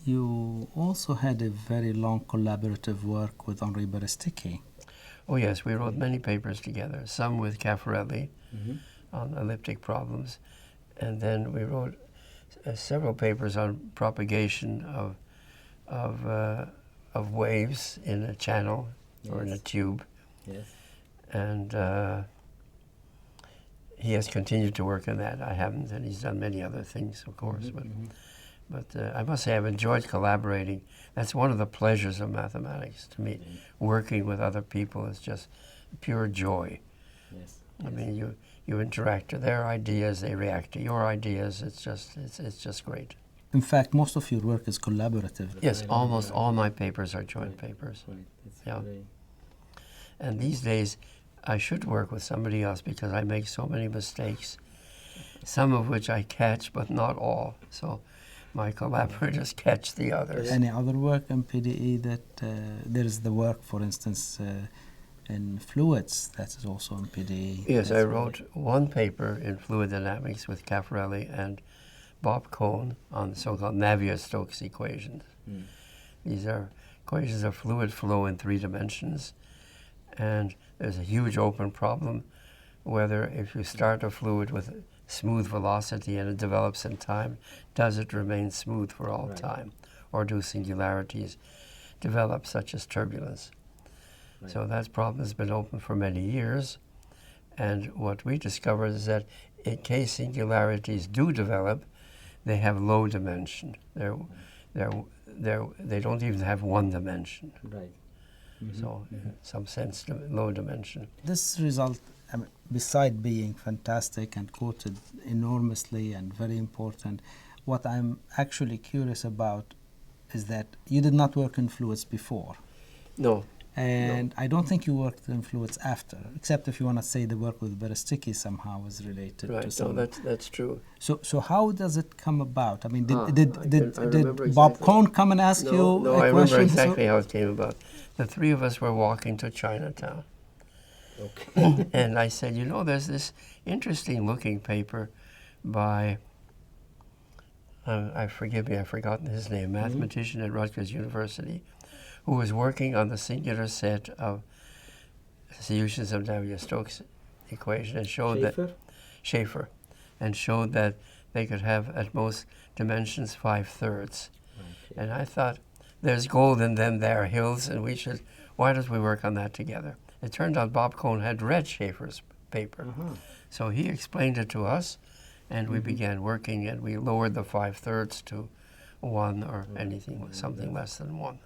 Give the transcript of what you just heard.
you also had a very long collaborative work with Henri Berestycki. Oh yes, we wrote many papers together, some with Caffarelli on elliptic problems, and then we wrote several papers on propagation of waves in a channel or in a tube. Yes. And he has continued to work on that. I haven't, and he's done many other things, of course. But I must say I've enjoyed collaborating. That's one of the pleasures of mathematics to me. Working with other people is just pure joy. Yes. I mean, you interact with their ideas, they react to your ideas. It's just great. In fact, most of your work is collaborative. Yes, almost all my papers are joint papers. Yeah. And these days, I should work with somebody else because I make so many mistakes, some of which I catch, but not all. So my collaborators catch the others. Any other work in PDE that there is the work, for instance, in fluids that is also in PDE? Yes, I wrote one paper in fluid dynamics with Caffarelli and Bob Cohn on the so-called Navier-Stokes equations. These are equations of fluid flow in 3 dimensions, and there's a huge open problem whether if you start a fluid with smooth velocity and it develops in time, does it remain smooth for all time, or do singularities develop such as turbulence? So that problem has been open for many years, and what we discovered is that in case singularities do develop, they have low dimension. They don't even have 1 dimension. Right. So, in some sense, low dimension. This result, beside being fantastic and quoted enormously and very important, what I'm actually curious about is that you did not work in fluids before. No. And I don't think you worked in fluids after, except if you want to say the work with Berestycki somehow is related to some. No, that's true. So how does it come about? I mean, I did remember Bob exactly. Cohn come and ask you No, a I remember question? exactly how it came about. The 3 of us were walking to Chinatown. Okay. And I said, you know, there's this interesting looking paper by, forgive me, I've forgotten his name, mathematician at Rutgers University, who was working on the singular set of solutions of Navier-Stokes equation and showed Schaefer, and showed that they could have at most dimensions 5/3. Okay. And I thought, there's gold in them there hills, and why don't we work on that together? It turned out Bob Cohn had read Schaefer's paper. So he explained it to us, and we began working, and we lowered the 5/3 to 1 or anything, something less than 1.